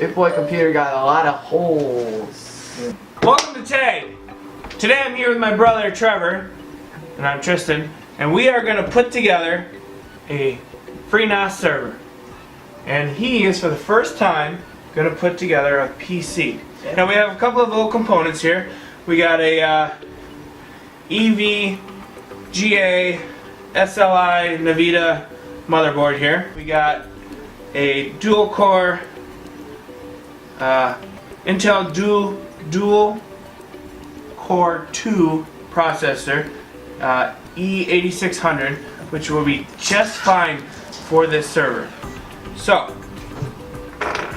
Big boy computer got a lot of holes. Welcome to Tag. Today I'm here with my brother Trevor, and I'm Tristan, and we are going to put together a free NAS server. And he is for the first time going to put together a PC. Now we have a couple of little components here. We got a EV, GA, SLI, Nvidia motherboard here. We got a dual core Intel dual core 2 processor, E8600, which will be just fine for this server. So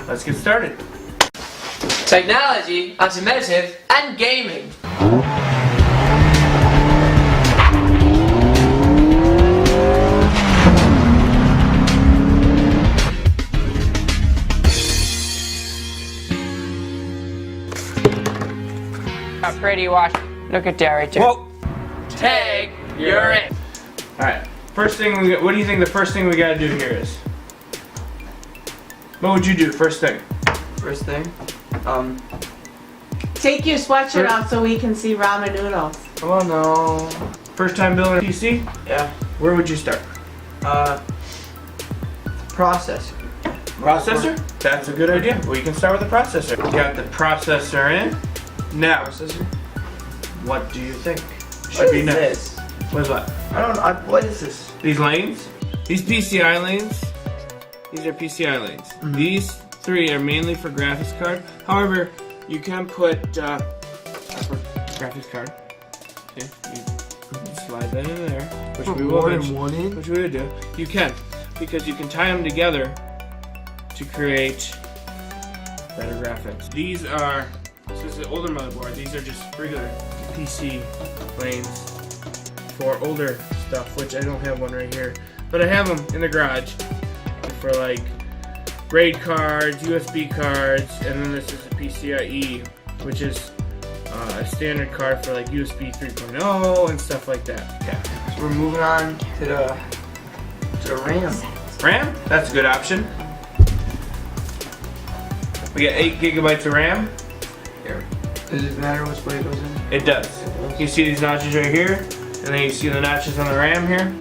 let's get started. Technology, automotive, and gaming. Pretty watch. Look at Derry too. Whoa! Tag, you're it. Alright, first thing, what do you think the first thing we gotta do here is? What would you do first thing? First thing, take your sweatshirt off so we can see ramen noodles. oh no. First time building a PC? Yeah. Where would you start? Processor. Processor? That's a good idea. We can start with the processor. We got the processor in. Now, Processor? what do you think should What be is next? this? What is what? I don't know. What is this? These lanes? These PCI lanes? These are PCI lanes. Mm-hmm. These three are mainly for graphics card. However, you can put graphics card. Okay, you slide that in there, which we will. More than one in? Which we would do. You can, because you can tie them together to create better graphics. These are, this is the older motherboard. These are just regular PC lanes for older stuff, which I don't have one right here, but I have them in the garage for like RAID cards, USB cards, and then this is a PCIe, which is a standard card for like USB 3.0 and stuff like that. Yeah. So we're moving on to the RAM. RAM? That's a good option. We got 8 gigabytes of RAM. Here. Does it matter which way it goes in? It does. You see these notches right here, and then you see the notches on the RAM here.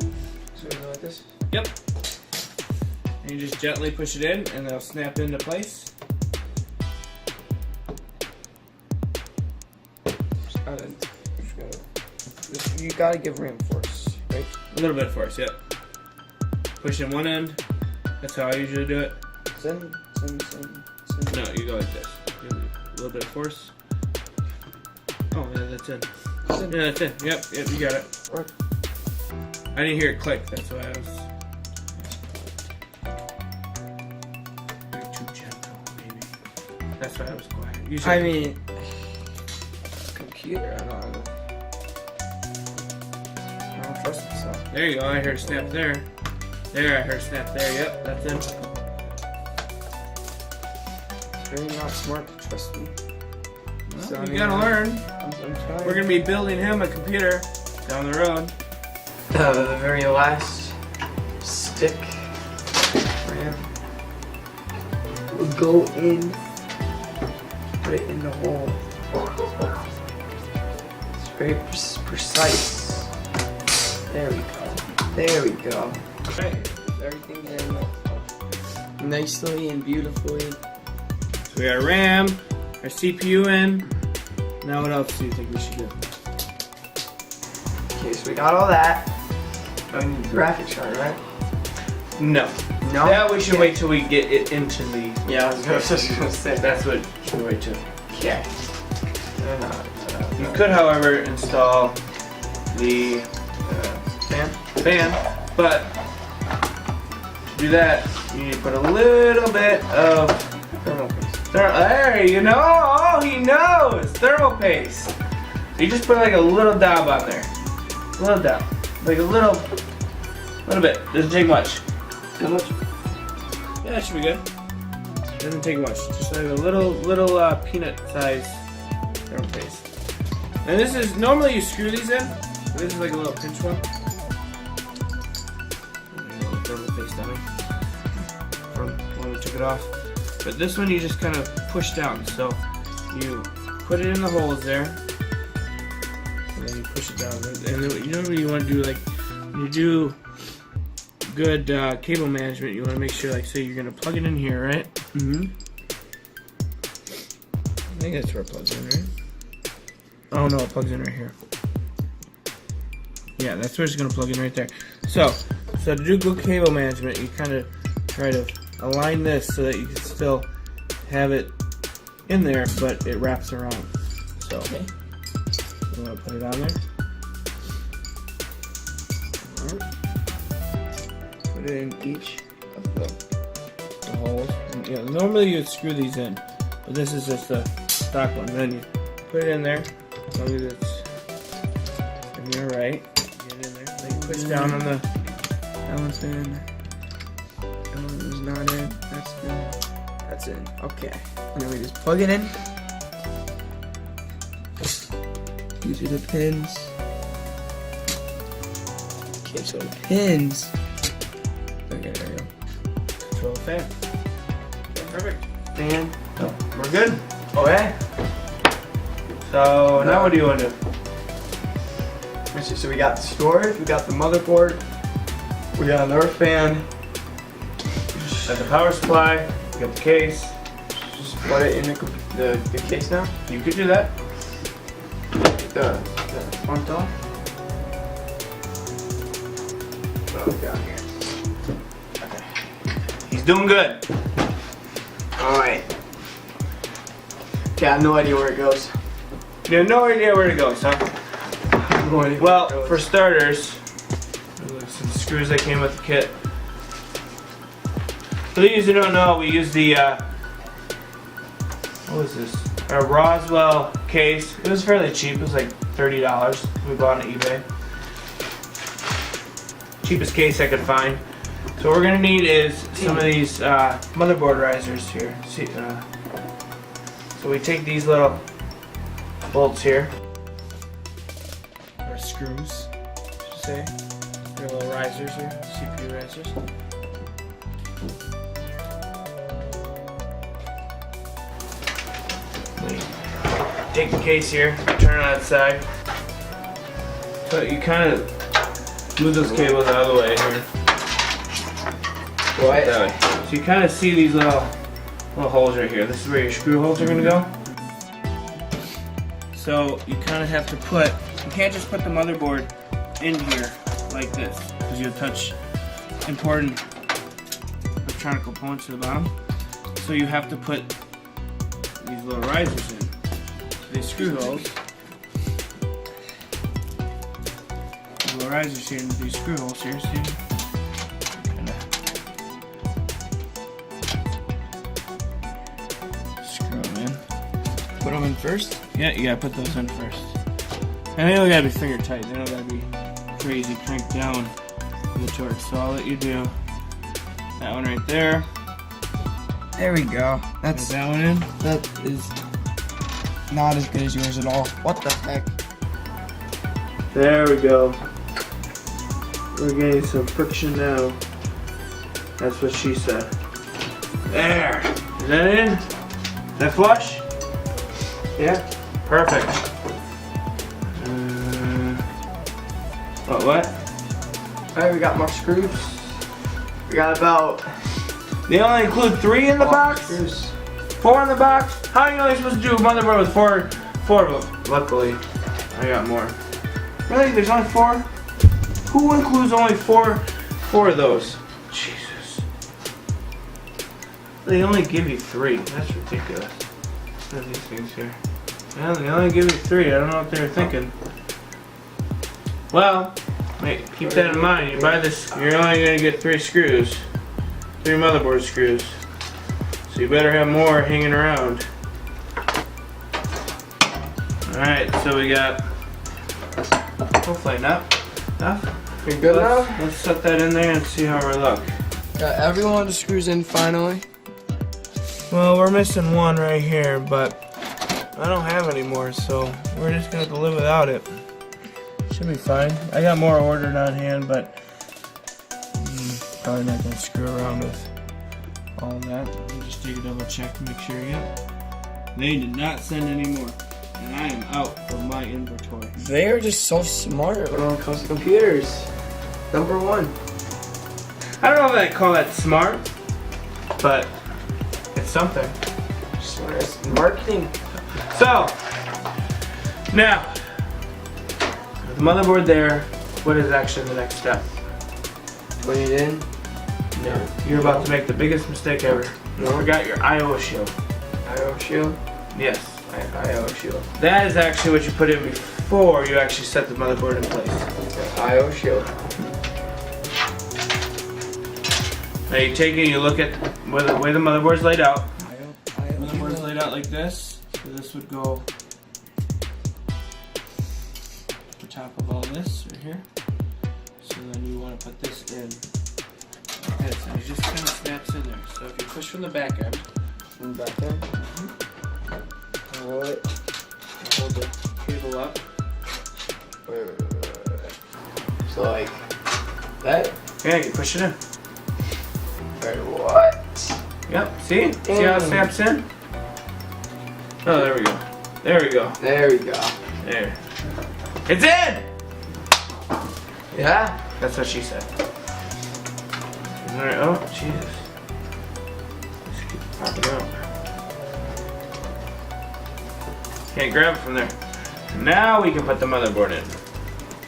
So we go like this? Yep. And you just gently push it in, and they'll snap into place. You gotta give RAM force, right? A little bit of force, yep. Push in one end. That's how I usually do it. Send. No, you go like this. Give it a little bit of force. Oh, yeah, that's in. Yeah, that's in. Yep, you got it. Work. I didn't hear it click, that's why I was... You're too gentle, maybe. That's why I was quiet. Usually... I mean, computer, I don't trust myself. There you go, I heard snap there. There, I heard snap there, yep, that's in. It's really not smart to trust me. Well, So, I you mean, gotta learn. I'm trying. We're gonna be building him a computer down the road. The very last stick RAM will go in, put it in the hole. It's very precise. There we go. There we go. Okay. Everything's in nicely and beautifully. So we got RAM, our CPU in. Now what else do you think we should do? Okay, so we got all that. I need graphics card, right? No. No. That we should wait till we get it into the... Yeah, I was just gonna say. That's what we should wait till. Yeah. You could, however, install the fan, but to do that, you need to put a little bit of Thermal paste. there you know. Oh, he knows thermal paste. So you just put like a little dab on there, a little dab, like a little bit. Doesn't take much. Too much? Yeah, that should be good. Doesn't take much. Just like a little peanut size thermal paste. And this is normally you screw these in. But this is like a little pinch one. A little thermal paste on it from when we took it off. but this one you just kind of push down. So you put it in the holes there, and then you push it down. And then you know what you want to do, like when you do good cable management, you want to make sure, like, say you're gonna plug it in here, right? Mm-hmm. I think that's where it plugs in, right? Oh no, it plugs in right here. Yeah, that's where it's gonna plug in right there. So to do good cable management, you kind of try to align this so that you can still have it in there, but it wraps around. So you want to put it on there. Put it in each of the holes. And, you know, normally you'd screw these in, but this is just a stock one. Then you put it in there. As long as it's in there right. Get it in there. Then you push down on the. That one's in. That one's not in. That's in. That's in. Okay. And then we just plug it in. These are the pins. Okay, so the pins. Okay, there we go. Control the fan. Okay, perfect. Fan. Oh, we're good. Okay. So now what do you want to do? So we got the storage, we got the motherboard, we got another fan. Got the power supply. We got the case. Just put it in the case now. You could do that. The front door. Oh, down here. Okay. He's doing good. Alright. Okay, I have no idea where it goes. You have no idea where it goes, huh? No idea Well, where it goes. for starters, some screws that came with the kit. For those who don't know, we use the what was this? A Rosewill case. It was fairly cheap. It was like $30. We bought it on eBay. Cheapest case I could find. So what we're gonna need is some of these motherboard risers here. See, so we take these little bolts here, or screws, I should say. They're little risers here, CPU risers. We take the case here, turn it on its side. So you kind of move those cables out of the way here. What? That way. So you kind of see these little holes right here. This is where your screw holes are going to go. So you kind of have to put, you can't just put the motherboard in here like this, because you'll touch important electronic components to the bottom. So you have to put these little risers in. So these screw holes. These little risers here and these screw holes here, see? Screw them in. Put them in first? Yeah, you gotta put those in first. And they don't gotta be finger tight, they don't gotta be crazy cranked down with the torque. So I'll let you do that one right there. There we go. Put That's that one in. that is not as good as yours at all. What the heck? There we go. We're getting some friction now. That's what she said. There. Is that in? Is that flush? Yeah. Perfect. What? Alright, we got more screws. We got about They only include 3 in the box? screws. 4 in the box? How are you only supposed to do a motherboard with four of them? Luckily, I got more. Really? There's only 4? Who includes only four of those? Jesus. They only give you 3. That's ridiculous. What are these things here? Yeah, they only give you 3. I don't know what they were thinking. Well, wait, keep that in mind. You buy this, you're only going to get 3 screws. 3 motherboard screws. So you better have more hanging around. Alright, so we got, hopefully enough. We good now? Let's set that in there and see how we look. Got every one of the screws in finally. Well, we're missing one right here, but I don't have any more, so we're just going to have to live without it. Should be fine. I got more ordered on hand, but probably not going to screw around with all that. Let me just take a double check to make sure. Yep. They did not send any more. And I am out of my inventory. They are just so smart when it comes to computers. Number one. I don't know if I call that smart, but it's something. Smart as marketing. So, now, with the motherboard there, what is actually the next step? Put it in. No. You're about to make the biggest mistake ever. You forgot your I/O shield. I/O shield. Yes. I/O shield. That is actually what you put in before you actually set the motherboard in place. I/O shield. Now you take it and you look at the way the motherboard's laid out. The motherboard's laid out like this. So this would go at the top of all this right here. So then you want to put this in like this. And it just kind of snaps in there. So if you push from the back end. From the back end. Hold it. Hold the cable up. So like that? Yeah, you push it in. What? Yep, see? See how it snaps in? Oh, there we go. There we go. There we go. There. It's in! Yeah? That's what she said. Alright, oh, Jesus. Just keep popping out. Can't grab it from there. Now we can put the motherboard in.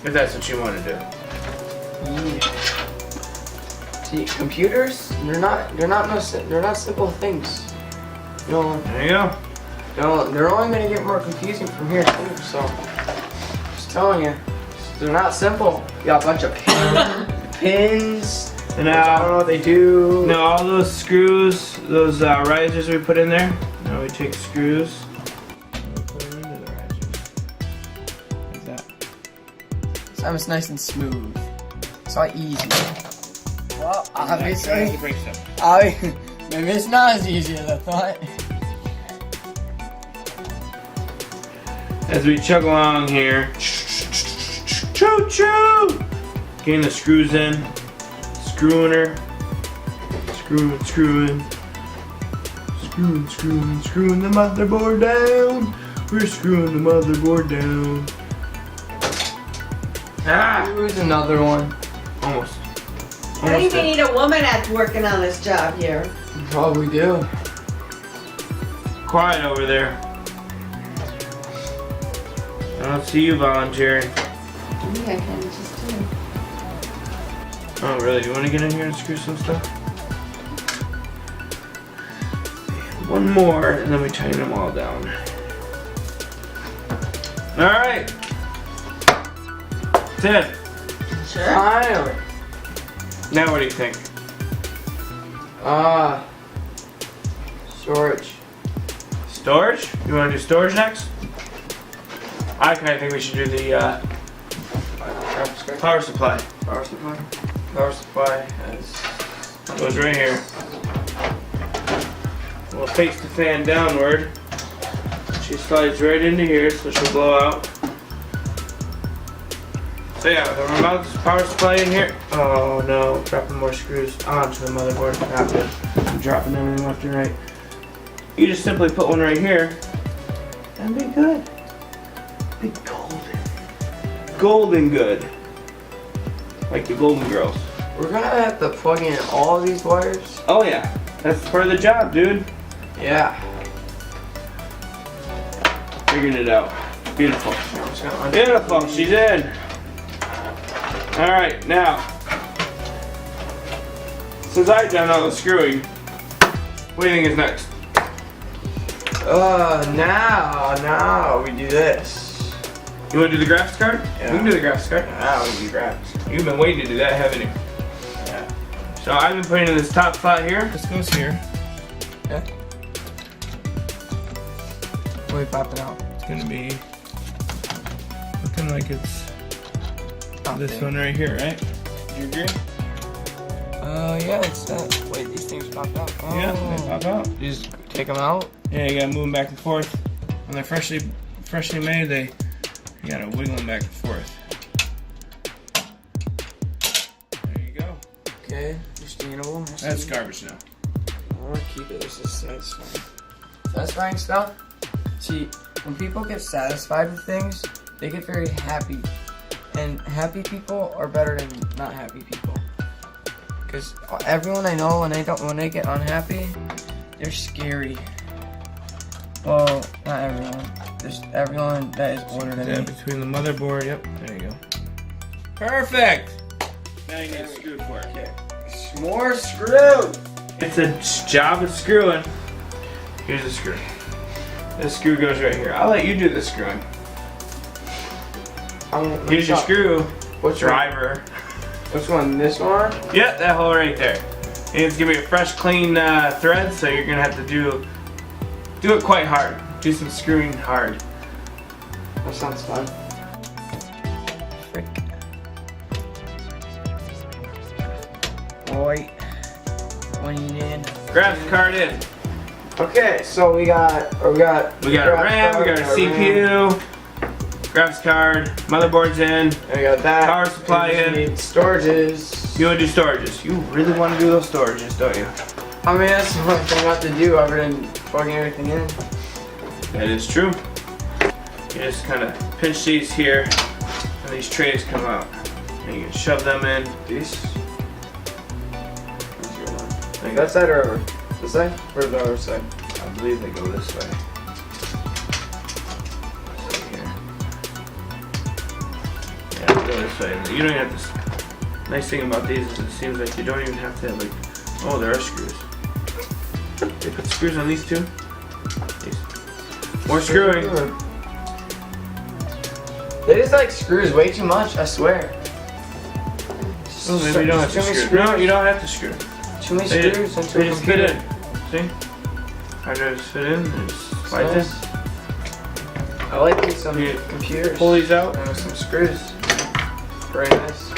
If that's what you want to do. See, computers, they're not simple things. You know, There you go. they're only gonna get more confusing from here too. So, just telling you, they're not simple. You got a bunch of pins. And I don't know what they do. now all those screws, those risers we put in there. Now we take screws. And we put them into the risers. Like that. So it's nice and smooth. It's not easy. Well, obviously, The brake step. maybe it's not as easy as I thought. As we chug along here, choo choo, getting the screws in, screwing her, screwing, screwing the motherboard down. We're screwing the motherboard down. Ah, Here's another one. almost. I think we need a woman that's working on this job here. Probably do. Quiet over there. I don't see you volunteering. Yeah, I can just do. Oh, really? You want to get in here and screw some stuff? One more, and then we tighten them all down. All right. That's it. Sure. Finally. Now what do you think? Storage. Storage? You want to do storage next? I kind of think we should do the power supply. Power supply. Power supply has. Goes right here. We'll face the fan downward. She slides right into here, so she'll blow out. So yeah, the remote power supply in here. Oh no, dropping more screws onto the motherboard. Not good. I'm dropping everything left and right. You just simply put one right here and be good. Be golden. Golden good. Like the Golden Girls. We're gonna have to plug in all of these wires. Oh yeah, that's part of the job, dude. Yeah. Figuring it out. Beautiful. Beautiful, she's in. Alright, now, since I've done all the screwing, what do you think is next? Now we do this. You want to do the graphics card? Yeah. We can do the graphics card. Now we do graphics. You've been waiting to do that, haven't you? Yeah. So I've been putting in this top slot here. This goes here. Yeah. What are we popping out? It's going to be looking like it's this Okay. one right here, right? Do you agree? Yeah, it's that. Wait, these things pop out. Oh. Yeah, they pop out. You just take them out? Yeah, you gotta move them back and forth. When they're freshly made, you gotta wiggle them back and forth. There you go. Okay, sustainable. That's garbage now. want to keep it. This is satisfying. Satisfying stuff? See, when people get satisfied with things, they get very happy. And happy people are better than not happy people. Because everyone I know, when they get unhappy, they're scary. Well, not everyone. Just everyone that is older than Yeah, me. between the motherboard. Yep, there you go. Perfect. Now you need a screw for it. Okay. More screw! It's a job of screwing. Here's the screw. This screw goes right here. I'll let you do the screwing. Here's your screw. What's Driver. Which one? This one? Yep, that hole right there. And it's gonna be a fresh, clean thread, so you're gonna have to do it quite hard. Do some screwing hard. That sounds fun. Frick. Wait. When you need. Graphics card in. Okay, so we got a RAM, we got a CPU, graphics card, motherboard's in, and we got that. power supply We in. need storages. You want to do storages. You really want to do those storages, don't you? I mean, that's the one thing not to do other than plugging everything in. That is true. You just kind of pinch these here, and these trays come out. And you can shove them in. These. Like That side or over? This side? Or the other side? I believe they go this way. So here. Yeah, they go this way. You don't even have to. Nice thing about these is it seems like you don't even have to have like. Oh, there are screws. They put screws on these too. These. More screwing. They just like screws way too much, I swear. Oh, maybe you don't have to screw. No, you don't have to screw. Too many They screws into they a just fit computer. in. See? Hard drives fit in. They just slide in. Nice. I like these some You computers. Pull these out. And with some screws. Very nice.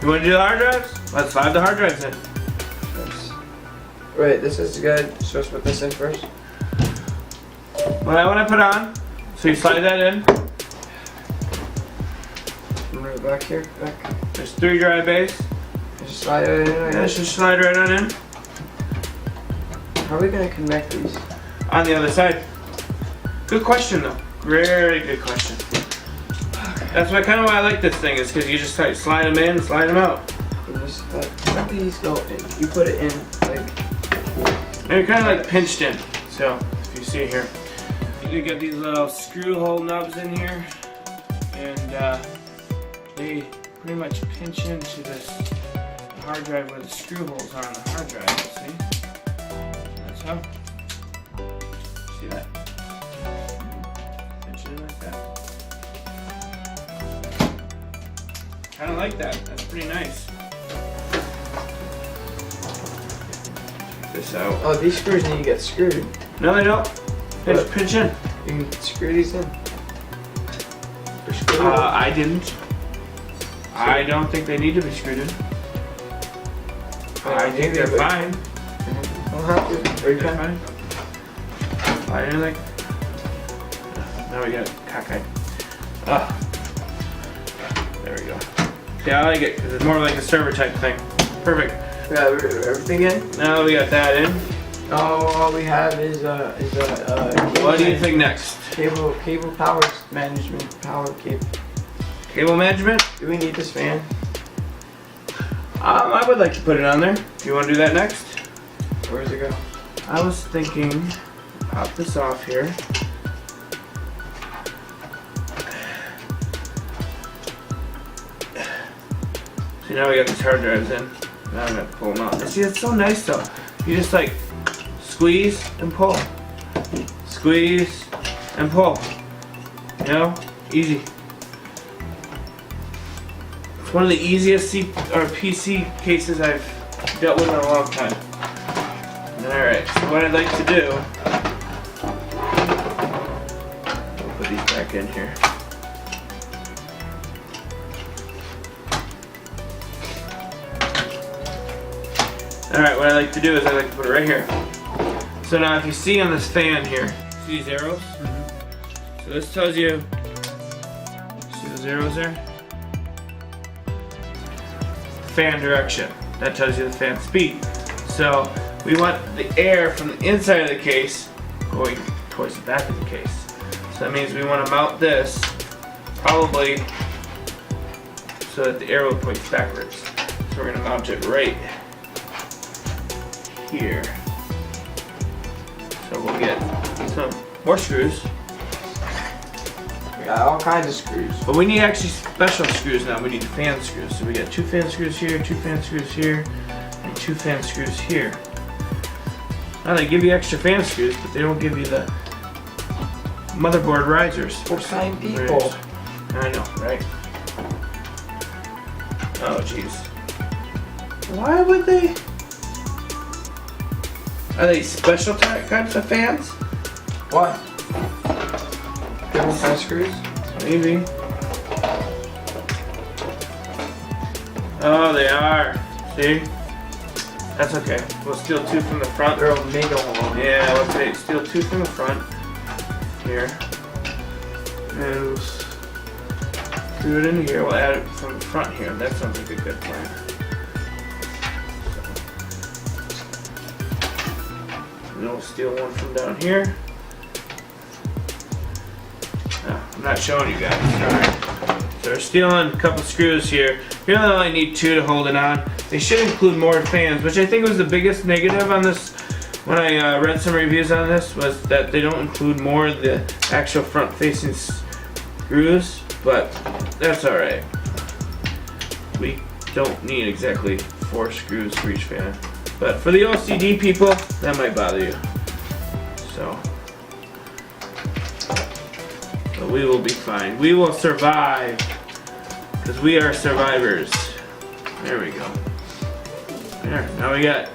You want to do the hard drives? Let's slide the hard drives in. Nice. Wait, this is good. Supposed to put this in first. Well, that one I put on. So you slide that in. Move it back here. Back. There's 3 drive bays. Just slide it in. I Yeah, guess. just slide right on in. How are we gonna connect these? On the other side. Good question though. Very good question. That's kind of why I like this thing is because you just like slide them in, slide them out. Just let these go in. You put it in like. And you're kind of like pinched in. So if you see here, you get these little screw hole nubs in here, and they pretty much pinch into this hard drive where the screw holes are on the hard drive. See? That's how. See that? Pinch it in like that. Kind of like that. That's pretty nice. Check this out. Oh, these screws need to get screwed. No, they don't. They just What? pinch in. You can screw these in. They're screwed. I didn't. I don't think they need to be screwed in. I think they're fine. Don't have to. Or you They're can. fine. Slide in like. Now we got it cockeyed. Ah. There we go. Yeah, I like it because it's more like a server type thing. Perfect. We got everything in. Now that we got that in, All we have is what do you think next? cable power management, power cable. Cable management? Do we need this fan? I would like to put it on there. Do you want to do that next? Where does it go? I was thinking, pop this off here. See, now we got these hard drives in. Now I'm gonna pull them out. See, it's so nice though. You just like squeeze and pull. Squeeze and pull. You know? Easy. It's one of the easiest PC cases I've dealt with in a long time. Alright, so what I'd like to do, I'll put these back in here. Alright, what I like to do is I like to put it right here. So now if you see on this fan here, see these arrows? So this tells you, see those arrows there? Fan direction. That tells you the fan speed. So we want the air from the inside of the case going towards the back of the case. So that means we want to mount this probably so that the arrow points backwards. So we're going to mount it right here. So we'll get some more screws. We got all kinds of screws. But we need actually special screws now. We need fan screws. So we got 2 fan screws here, 2 fan screws here, and 2 fan screws here. Now they give you extra fan screws, but they don't give you the motherboard risers. What kind of people? I know, right? Oh, jeez. Why would they? Are they special types of fans? What? Different kind of screws? Maybe. Oh, they are. See? That's okay. We'll steal 2 from the front. They're mega long. Yeah, let's say steal 2 from the front. Here. And we'll do it in here. We'll add it from the front here. That sounds like a good plan. And then we'll steal 1 from down here. I'm not showing you guys. Alright. So we're stealing a couple screws here. You really only need 2 to hold it on. They should include more fans, which I think was the biggest negative on this when I read some reviews on this, was that they don't include more of the actual front facing screws, but that's alright. We don't need exactly 4 screws for each fan. But for the OCD people, that might bother you. So but we will be fine. We will survive. Because we are survivors. There we go. There. Now we got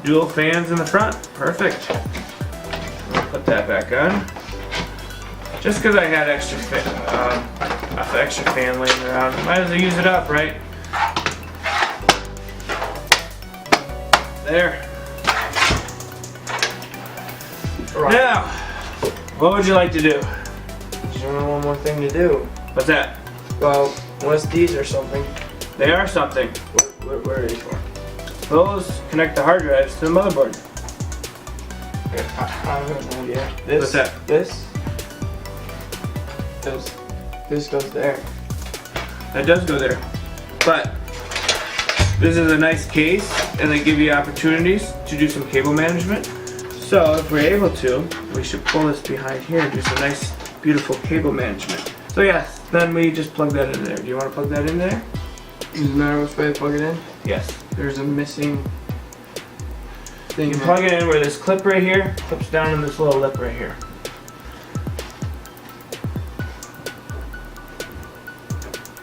dual fans in the front. Perfect. I'll put that back on. Just because I had extra fan laying around. Might as well use it up, right? There. Right. Now, what would you like to do? There's only one more thing to do. What's that? Well, unless these are something. They are something. Where are these for? Those connect the hard drives to the motherboard. I don't know yet. This, What's that? This goes there. That does go there. But this is a nice case, and they give you opportunities to do some cable management. So if we're able to, we should pull this behind here and do some nice, beautiful cable management. So yes, then we just plug that in there. Do you want to plug that in there? Doesn't matter which way to plug it in. Yes. There's a missing thing. You can plug it in where this clip right here clips down in this little lip right here.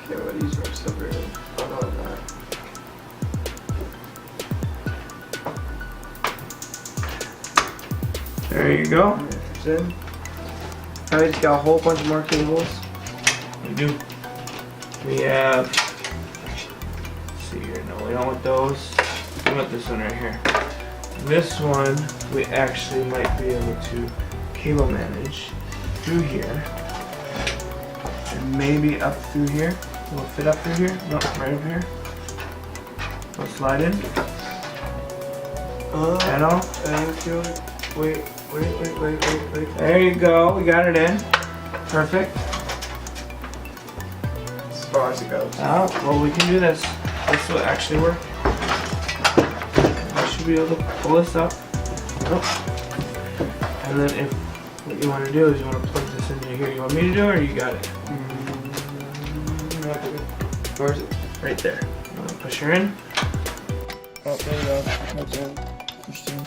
Okay, well these are separated. Oh no, not. There you go. It's in. Now we just got a whole bunch more cables. We do. We have. Let's see here. No, we don't want those. We want this one right here. This one we actually might be able to cable manage through here, and maybe up through here. Will it fit up through here? No, right up here. Will it slide in? At all? Thank you. Wait. There you go. We got it in. Perfect. As far as it goes. Oh, well, we can do this. This will actually work. I should be able to pull this up. Oh. And then if what you want to do is you want to plug this into here. You want me to do it or you got it? Where is it? Right there. You want to push her in? Oh, there you go. That's in. Pushed in.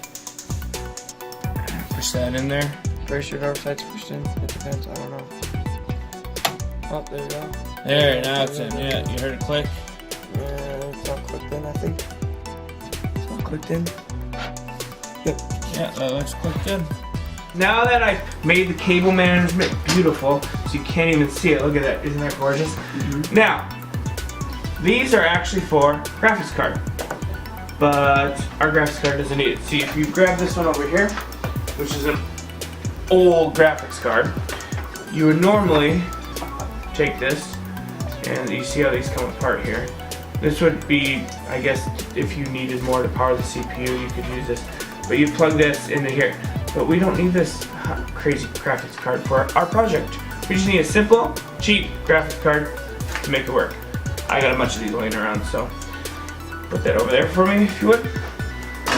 Push that in there. Pretty sure our side's pushed in. It depends. I don't know. Oh, there you go. There, now it's in. Yeah, you heard it click. Yeah, it's not clicked in, I think. It's not clicked in. Yep. Yeah, that looks clicked in. Now that I've made the cable management beautiful, so you can't even see it. Look at that. Isn't that gorgeous? Mm-hmm. Now, these are actually for graphics card, but our graphics card doesn't need it. See, if you grab this one over here, which is an old graphics card, you would normally take this, and you see how these come apart here. This would be, I guess, if you needed more to power the CPU, you could use this. But you plug this into here. But we don't need this crazy graphics card for our project. We just need a simple, cheap graphics card to make it work. I got a bunch of these laying around, so put that over there for me if you would.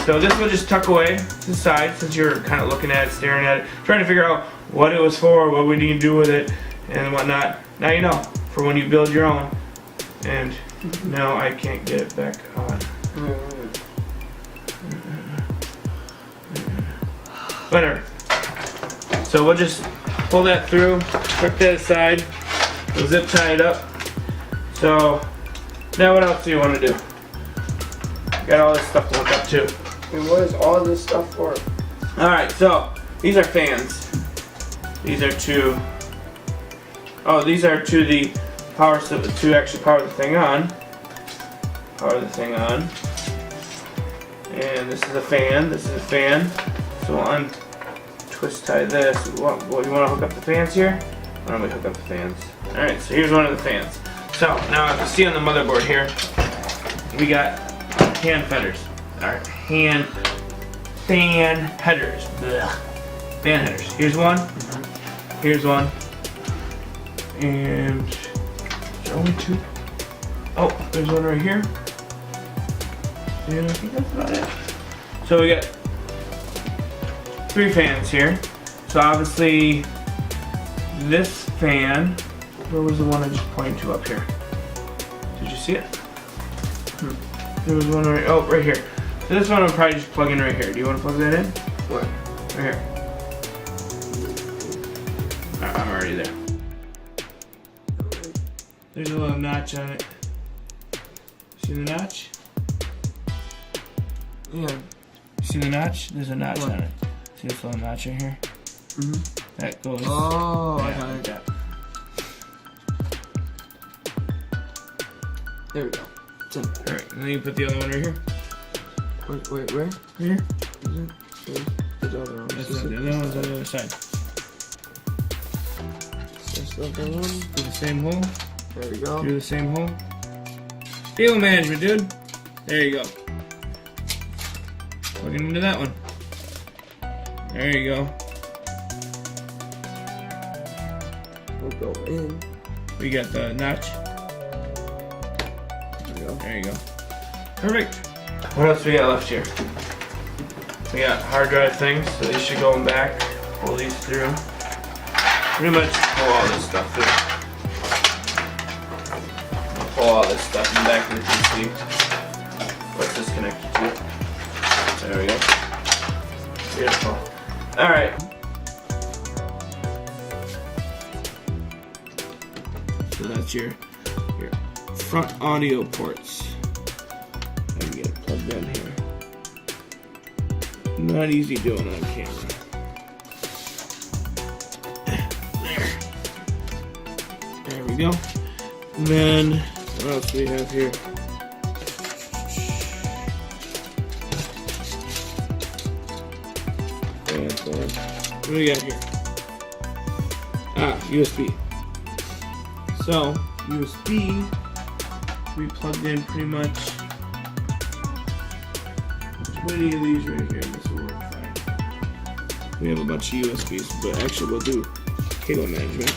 So this will just tuck away to the side since you're kind of looking at it, staring at it, trying to figure out what it was for, what we need to do with it, and whatnot. Now you know for when you build your own. And now I can't get it back on. Whatever. So we'll just pull that through, tuck that aside, we'll zip tie it up. So now what else do you want to do? Got all this stuff to look up to. And what is all this stuff for? Alright, so these are fans. These are to the power to actually power the thing on. Power the thing on. And this is a fan. This is a fan. So we'll twist tie this. What you want to hook up the fans here? Why don't we hook up the fans? Alright, so here's one of the fans. So now if you see on the motherboard here, we got hand feathers. Alright, fan headers. Blech. Fan headers. Here's one. Here's one. And is there only two? Oh, there's one right here. And I think that's about it. So we got 3 fans here. So obviously this fan, where was the one I just pointed to up here? Did you see it? There was one right, oh, right here. So this one I'll probably just plug in right here. Do you want to plug that in? What? Right here. I'm already there. There's a little notch on it. See the notch? Yeah. See the notch? There's a notch What? on it. See this little notch right here? That goes. Oh, I yeah, got like it. that. There we go. It's in there. Alright, and then you put the other one right here. Wait, where? Right here. Is it? There's the other one. That's not the other one's on the other side. That's the other one. Do the same hole. There we go. Do the same hole. Cable management, dude. There you go. Plug it into that one. There you go. We'll go in. We got the notch. There we go. There you go. Perfect. What else we got left here? We got hard drive things, so these should go back. Pull these through. Pretty much pull all this stuff through. Pull all this stuff in the back of the PC. What's this connected to? There we go. Beautiful. Alright. So that's your front audio ports. I can get it plugged in here. Not easy doing on camera. There we go. And then, what else do we have here? What do we got here? USB. So, USB, we plugged in pretty much 20 of these right here. This will work fine. We have a bunch of USBs, but actually we'll do cable management.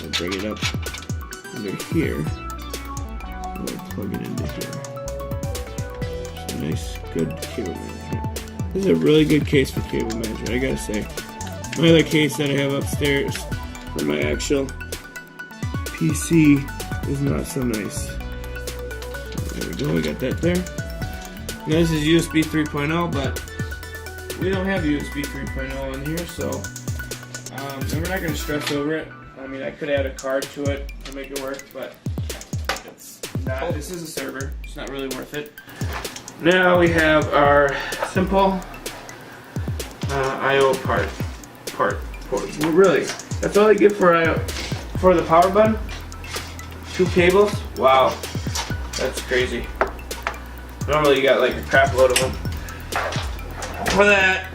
We'll bring it up under here. We'll plug it into here. So nice, good cable management. This is a really good case for cable management, I gotta say. My other case that I have upstairs for my actual PC is not so nice. There we go, we got that there. Now this is USB 3.0, but we don't have USB 3.0 in here, so and we're not gonna stress over it. I mean, I could add a card to it to make it work, but it's not. This is a server. It's not really worth it. Now we have our simple I/O port. Well, really, that's all they give for I/O for the power button. 2 cables. Wow, that's crazy. Normally you got like a crap load of them. For that,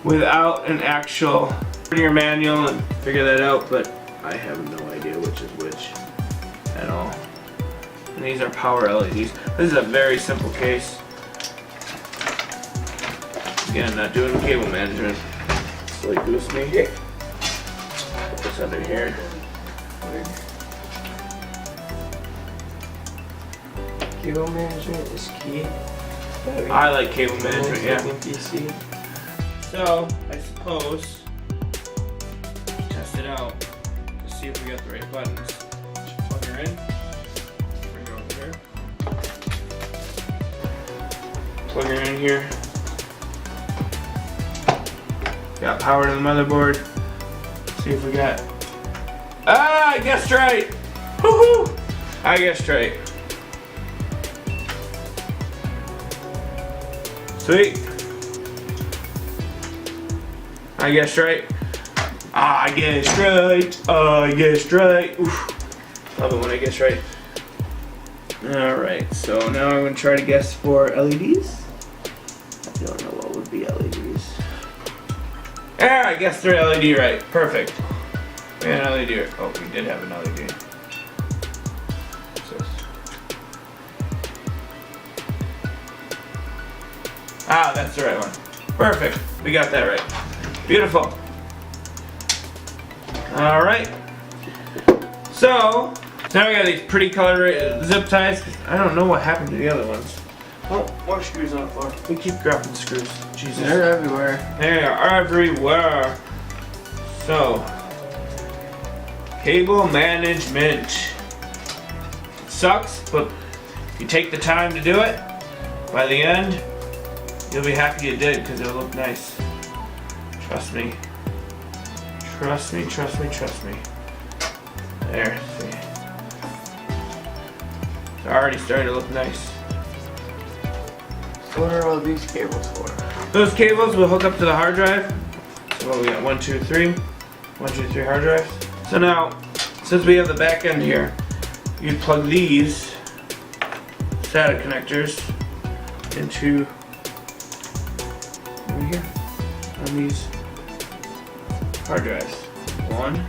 without an actual Read your manual and figure that out, but I have no idea which is which at all. And these are power LEDs. This is a very simple case. Again, not doing cable management. Silly goose me. Put this under here. Cable management is key. I like cable management, yeah. PC. So, I suppose, test it out to see if we got the right buttons. Just plug her in. Bring her over here. Plug her in here. Got power to the motherboard. See if we got. Ah, I guessed right! Woohoo! I guessed right. Sweet. I guessed right. Ah, I guessed right. I guessed right. Oof. Love it when I guess right. Alright, so now I'm going to try to guess for LEDs. I don't know what would be LEDs. Yeah, I guessed they're LED right. Perfect. We had an LED right. Oh, we did have an LED. What's this? Ah, that's the right one. Perfect. We got that right. Beautiful. Alright. So now we got these pretty color zip ties. I don't know what happened to the other ones. Oh, more screws on the floor. We keep dropping screws. Jesus. They're everywhere. They are everywhere. So, cable management. It sucks, but if you take the time to do it, by the end, you'll be happy you did because it'll look nice. Trust me. Trust me, trust me, trust me. There, see. It's already starting to look nice. What are all these cables for? Those cables will hook up to the hard drive. So what we got, 1, 2, 3. 1, 2, 3 hard drives. So now, since we have the back end here, you'd plug these SATA connectors into right here on these hard drives. 1,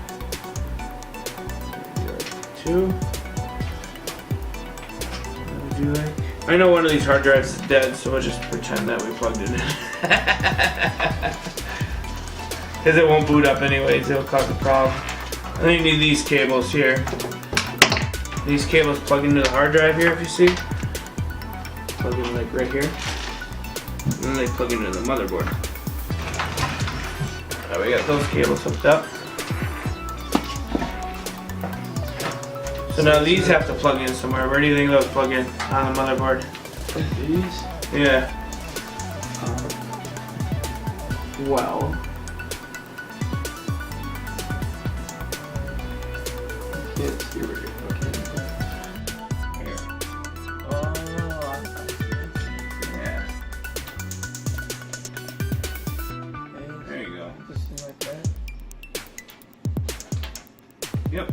2. Do like. I know one of these hard drives is dead, so we'll just pretend that we plugged it in. Because it won't boot up anyways, it'll cause a problem. And then you need these cables here. These cables plug into the hard drive here, if you see. Plug in like right here. And then they plug into the motherboard. Alright, we got those cables hooked up. So now these have to plug in somewhere. Where do you think those plug in on the motherboard? These? Yeah. Well. Can't see where you're looking. Here. Oh, Yeah. okay. There you go. Just like that. Yep.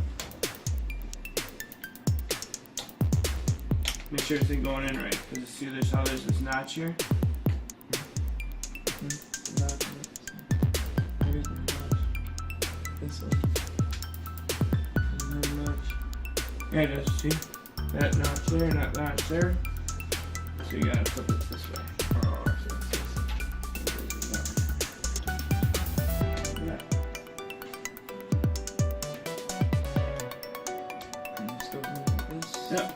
Make sure everything's going in right. Because see there's how there's this notch here. Not here's the notch. This one. And then notch. Yeah, just see that notch there and that notch there. So you gotta flip it this way. Oh, so it's this. Yeah. And this goes in like this. Yep.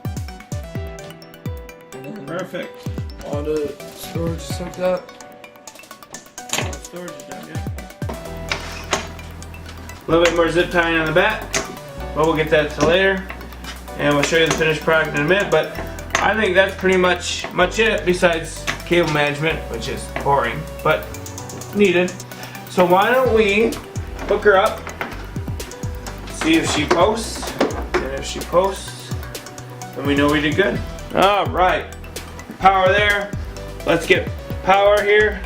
And then Perfect. all the storage is hooked up. All the storage is done, yeah. A little bit more zip tying on the back, but we'll get that to later. And we'll show you the finished product in a minute, but I think that's pretty much it besides cable management, which is boring, but needed. So why don't we hook her up, see if she posts, and if she posts, then we know we did good. All right, power there. Let's get power here.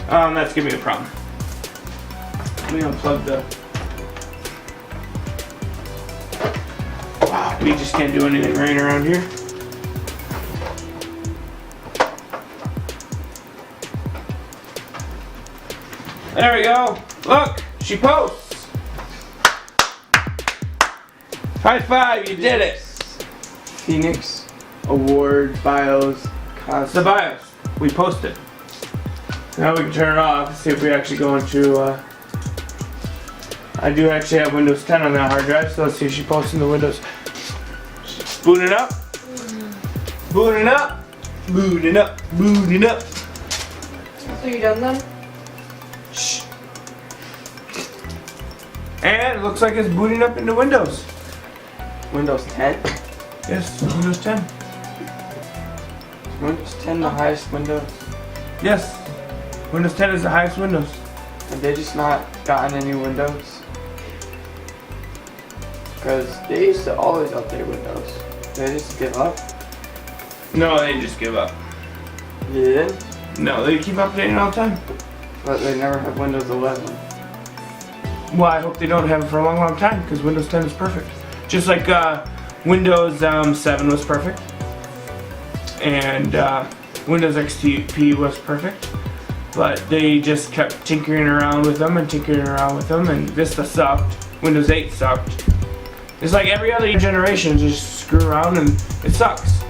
That's giving me a problem. Let me unplug the. Wow, we just can't do anything right around here. There we go. Look, she posts. High five, you did it. Phoenix Award bios. It's the BIOS. We posted. Now we can turn it off and see if we actually go into. I do actually have Windows 10 on that hard drive, so let's see if she posts in the Windows. Booting up. Booting up. Booting up. Booting up. So you done then? Shh. And it looks like it's booting up into Windows. Windows 10. Yes, Windows 10. Windows 10 the highest Windows. Yes. Windows 10 is the highest Windows. Have they just not gotten any Windows? Because they used to always update Windows. They just give up. No, they just give up. You did? No, they keep updating all the time. But they never have Windows 11. Well, I hope they don't have it for a long, long time because Windows 10 is perfect. Just like Windows 7 was perfect. And Windows XP was perfect. But they just kept tinkering around with them and tinkering around with them, and Vista sucked. Windows 8 sucked. It's like every other generation just screw around and it sucks.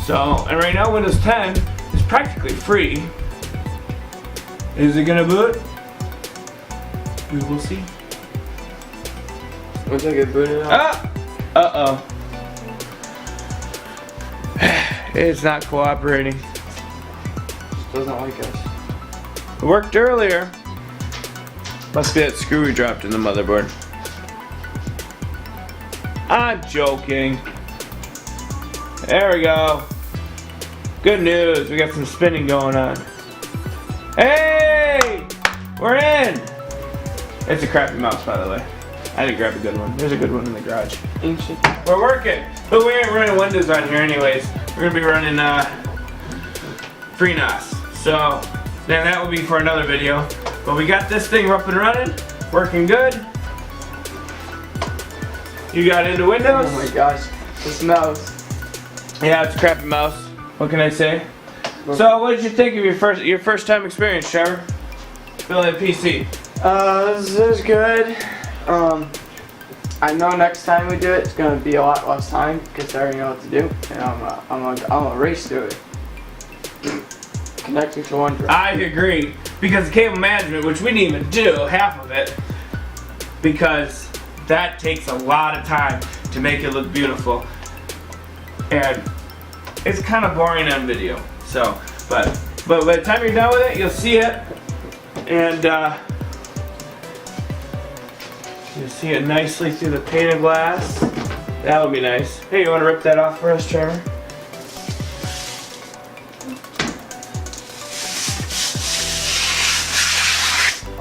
So, and right now Windows 10 is practically free. Is it gonna boot? We will see. Once I get booted up. Ah! Uh-oh. It's not cooperating. Just doesn't like us. It worked earlier. Must be that screw we dropped in the motherboard. I'm joking. There we go. Good news. We got some spinning going on. Hey! We're in! It's a crappy mouse, by the way. I didn't grab a good one. There's a good one in the garage. Ancient. We're working. But we ain't running Windows on here anyways. We're gonna be running FreeNAS. So then that will be for another video. But we got this thing up and running, working good. You got into Windows? Oh my gosh. This mouse. Yeah, it's a crappy mouse. What can I say? So what did you think of your first time experience, Trevor? Building a PC. This is good. I know next time we do it, it's gonna be a lot less time because I already know what to do, and I'm gonna race through it. Connecting to OneDrive. I agree, because the cable management, which we didn't even do half of it, because that takes a lot of time to make it look beautiful, and it's kind of boring on video. So, but by the time you're done with it, you'll see it, and you'll see it nicely through the pane of glass. That would be nice. Hey, you want to rip that off for us, Trevor?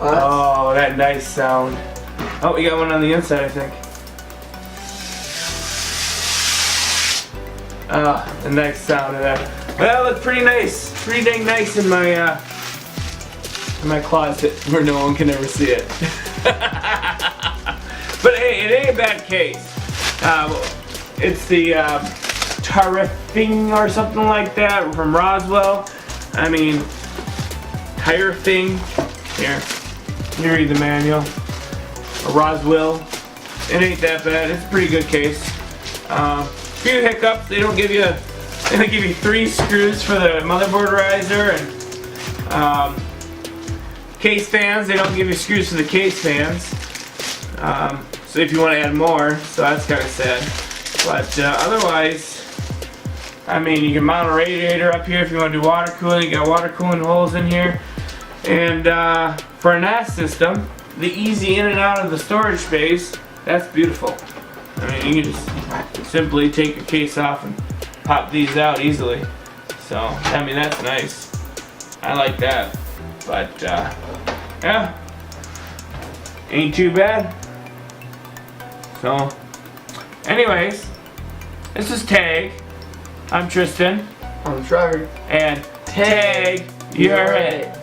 Oh, that nice sound. Oh, we got one on the inside, I think. Ah, the nice sound of that. Well, it's pretty nice. Pretty dang nice in my closet where no one can ever see it. But hey, it ain't a bad case. It's the TYRFING or something like that from Rosewill. I mean, TYRFING. Here, you read the manual. Rosewill. It ain't that bad. It's a pretty good case. Few hiccups. They don't give you 3 screws for the motherboard riser and case fans. They don't give you screws for the case fans. So if you want to add more, so that's kind of sad. But otherwise, I mean, you can mount a radiator up here if you want to do water cooling. You got water cooling holes in here. And for a NAS system, the easy in and out of the storage space, that's beautiful. I mean, you can just simply take your case off and pop these out easily. So, I mean, that's nice. I like that. But, yeah, ain't too bad. So, anyways, this is Tag. I'm Tristan. I'm Trevor. And Tag, you're it.